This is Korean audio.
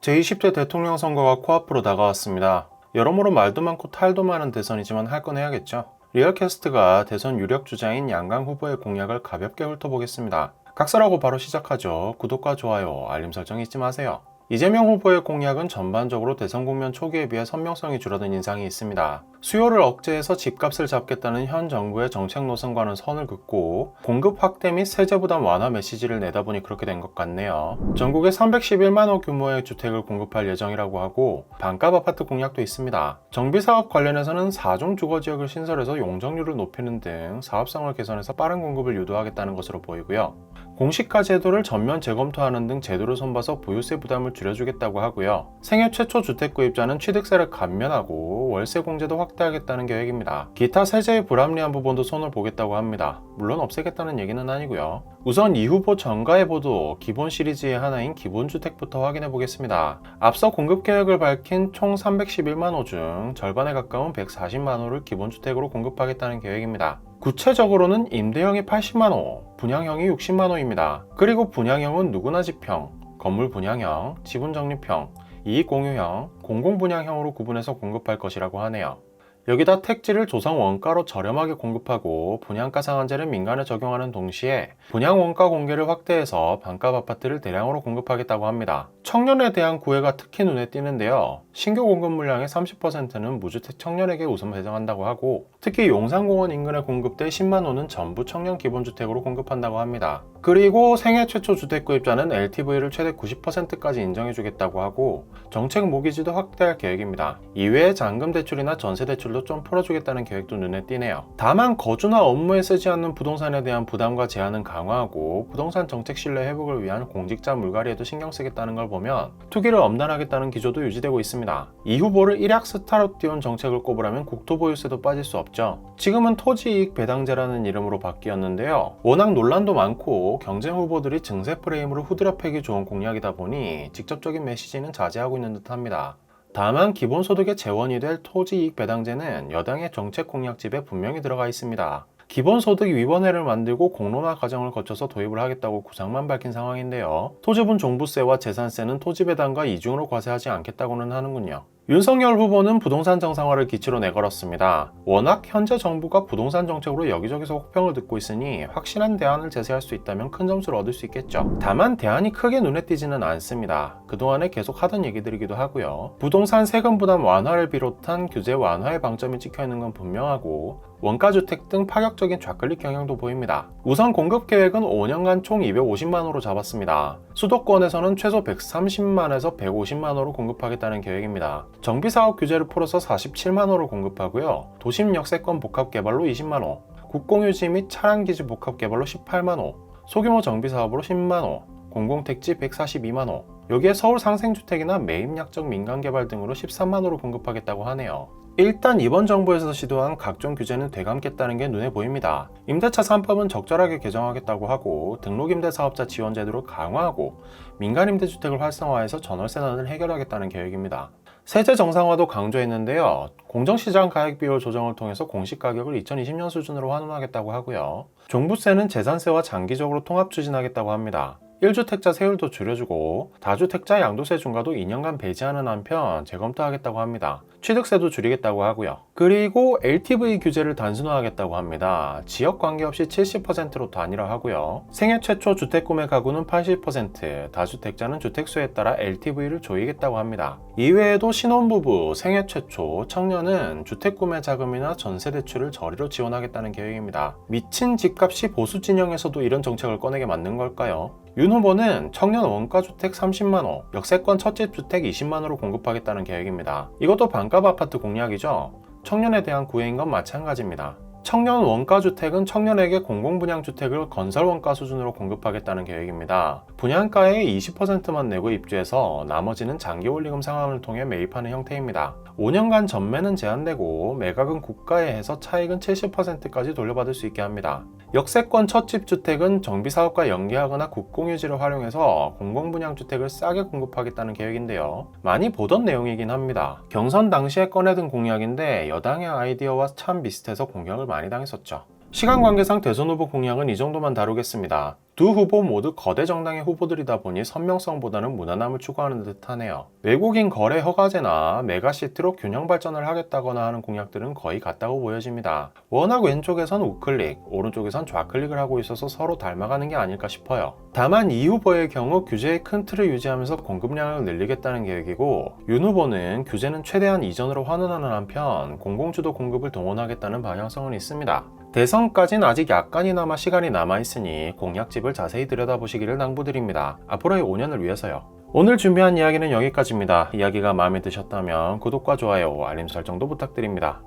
제20대 대통령 선거가 코앞으로 다가왔습니다. 여러모로 말도 많고 탈도 많은 대선이지만 할 건 해야겠죠. 리얼캐스트가 대선 유력 주자인 양강 후보의 공약을 가볍게 훑어보겠습니다. 각설하고 바로 시작하죠. 구독과 좋아요, 알림 설정 잊지 마세요. 이재명 후보의 공약은 전반적으로 대선 국면 초기에 비해 선명성이 줄어든 인상이 있습니다. 수요를 억제해서 집값을 잡겠다는 현 정부의 정책 노선과는 선을 긋고 공급 확대 및 세제 부담 완화 메시지를 내다보니 그렇게 된 것 같네요. 전국에 311만 호 규모의 주택을 공급할 예정이라고 하고 반값 아파트 공약도 있습니다. 정비사업 관련해서는 4종 주거지역을 신설해서 용적률을 높이는 등 사업성을 개선해서 빠른 공급을 유도하겠다는 것으로 보이고요. 공시가 제도를 전면 재검토하는 등 제도를 손봐서 보유세 부담을 줄여주겠다고 하고요. 생애 최초 주택 구입자는 취득세를 감면하고 월세 공제도 확대하겠다는 계획입니다. 기타 세제의 불합리한 부분도 손을 보겠다고 합니다. 물론 없애겠다는 얘기는 아니고요. 우선 이 후보 전가의 보도 기본 시리즈의 하나인 기본주택부터 확인해 보겠습니다. 앞서 공급 계획을 밝힌 총 311만 호 중 절반에 가까운 140만 호를 기본주택으로 공급하겠다는 계획입니다. 구체적으로는 임대형이 80만 호, 분양형이 60만 호입니다. 그리고 분양형은 누구나 집형, 건물 분양형, 지분 적립형, 이익 공유형, 공공분양형으로 구분해서 공급할 것이라고 하네요. 여기다 택지를 조성 원가로 저렴하게 공급하고 분양가 상한제를 민간에 적용하는 동시에 분양 원가 공개를 확대해서 반값 아파트를 대량으로 공급하겠다고 합니다. 청년에 대한 구애가 특히 눈에 띄는데요. 신규 공급 물량의 30%는 무주택 청년에게 우선 배정한다고 하고 특히 용산공원 인근에 공급될 10만 호는 전부 청년 기본주택으로 공급한다고 합니다. 그리고 생애 최초 주택 구입자는 LTV를 최대 90%까지 인정해주겠다고 하고 정책 모기지도 확대할 계획입니다. 이외에 잔금 대출이나 전세 대출도 좀 풀어주겠다는 계획도 눈에 띄네요. 다만 거주나 업무에 쓰지 않는 부동산에 대한 부담과 제한은 강화하고 부동산 정책 신뢰 회복을 위한 공직자 물갈이에도 신경 쓰겠다는 걸 보면 투기를 엄단하겠다는 기조도 유지되고 있습니다. 이 후보를 일약 스타로 띄운 정책을 꼽으라면 국토보유세도 빠질 수 없죠. 지금은 토지이익 배당제라는 이름으로 바뀌었는데요. 워낙 논란도 많고 경쟁 후보들이 증세 프레임으로 후드려 패기 좋은 공약이다 보니 직접적인 메시지는 자제하고 있는 듯합니다. 다만 기본소득의 재원이 될 토지이익 배당제는 여당의 정책 공약집에 분명히 들어가 있습니다. 기본소득 위원회를 만들고 공론화 과정을 거쳐서 도입을 하겠다고 구상만 밝힌 상황인데요. 토지분 종부세와 재산세는 토지배당과 이중으로 과세하지 않겠다고는 하는군요. 윤석열 후보는 부동산 정상화를 기치로 내걸었습니다. 워낙 현재 정부가 부동산 정책으로 여기저기서 혹평을 듣고 있으니 확실한 대안을 제시할 수 있다면 큰 점수를 얻을 수 있겠죠. 다만 대안이 크게 눈에 띄지는 않습니다. 그동안에 계속 하던 얘기들이기도 하고요. 부동산 세금 부담 완화를 비롯한 규제 완화의 방점이 찍혀있는 건 분명하고 원가주택 등 파격적인 좌클릭 경향도 보입니다. 우선 공급 계획은 5년간 총 250만 호로 잡았습니다. 수도권에서는 최소 130만에서 150만 호로 공급하겠다는 계획입니다. 정비사업 규제를 풀어서 47만 호를 공급하고요. 도심 역세권 복합개발로 20만 호, 국공유지 및 차량기지 복합개발로 18만 호, 소규모 정비사업으로 10만 호, 공공택지 142만 호, 여기에 서울 상생주택이나 매입약정 민간개발 등으로 13만 호를 공급하겠다고 하네요. 일단 이번 정부에서 시도한 각종 규제는 되감겠다는 게 눈에 보입니다. 임대차 3법은 적절하게 개정하겠다고 하고 등록임대사업자 지원 제도를 강화하고 민간임대주택을 활성화해서 전월세난을 해결하겠다는 계획입니다. 세제 정상화도 강조했는데요. 공정시장 가액 비율 조정을 통해서 공시가격을 2020년 수준으로 환원하겠다고 하고요. 종부세는 재산세와 장기적으로 통합 추진하겠다고 합니다. 1주택자 세율도 줄여주고 다주택자 양도세 중과도 2년간 배제하는 한편 재검토하겠다고 합니다. 취득세도 줄이겠다고 하고요. 그리고 LTV 규제를 단순화하겠다고 합니다. 지역 관계없이 70%로 단일화하고요. 생애 최초 주택 구매 가구는 80%, 다주택자는 주택수에 따라 LTV를 조이겠다고 합니다. 이외에도 신혼부부, 생애 최초, 청년은 주택 구매 자금이나 전세 대출을 저리로 지원하겠다는 계획입니다. 미친 집값이 보수 진영에서도 이런 정책을 꺼내게 만든 걸까요? 윤 후보는 청년 원가주택 30만호, 역세권 첫집주택 20만호로 공급하겠다는 계획입니다. 이것도 반값 아파트 공약이죠. 청년에 대한 구애인 건 마찬가지입니다. 청년 원가주택은 청년에게 공공분양주택을 건설원가 수준으로 공급하겠다는 계획입니다. 분양가의 20%만 내고 입주해서 나머지는 장기원리금 상환을 통해 매입하는 형태입니다. 5년간 전매는 제한되고 매각은 국가에 해서 차익은 70%까지 돌려받을 수 있게 합니다. 역세권 첫집주택은 정비사업과 연계하거나 국공유지를 활용해서 공공분양주택을 싸게 공급하겠다는 계획인데요. 많이 보던 내용이긴 합니다. 경선 당시에 꺼내든 공약인데 여당의 아이디어와 참 비슷해서 공격을 많이 당했었죠. 시간 관계상 대선 후보 공약은 이 정도만 다루겠습니다. 두 후보 모두 거대 정당의 후보들이다 보니 선명성보다는 무난함을 추구하는 듯하네요. 외국인 거래 허가제나 메가시티로 균형 발전을 하겠다거나 하는 공약들은 거의 같다고 보여집니다. 워낙 왼쪽에선 우클릭, 오른쪽에선 좌클릭을 하고 있어서 서로 닮아가는 게 아닐까 싶어요. 다만 이 후보의 경우 규제의 큰 틀을 유지하면서 공급량을 늘리겠다는 계획이고, 윤 후보는 규제는 최대한 이전으로 환원하는 한편 공공주도 공급을 동원하겠다는 방향성은 있습니다. 대선까진 아직 약간이나마 시간이 남아있으니 공약집을 자세히 들여다보시기를 당부드립니다. 앞으로의 5년을 위해서요. 오늘 준비한 이야기는 여기까지입니다. 이야기가 마음에 드셨다면 구독과 좋아요, 알림 설정도 부탁드립니다.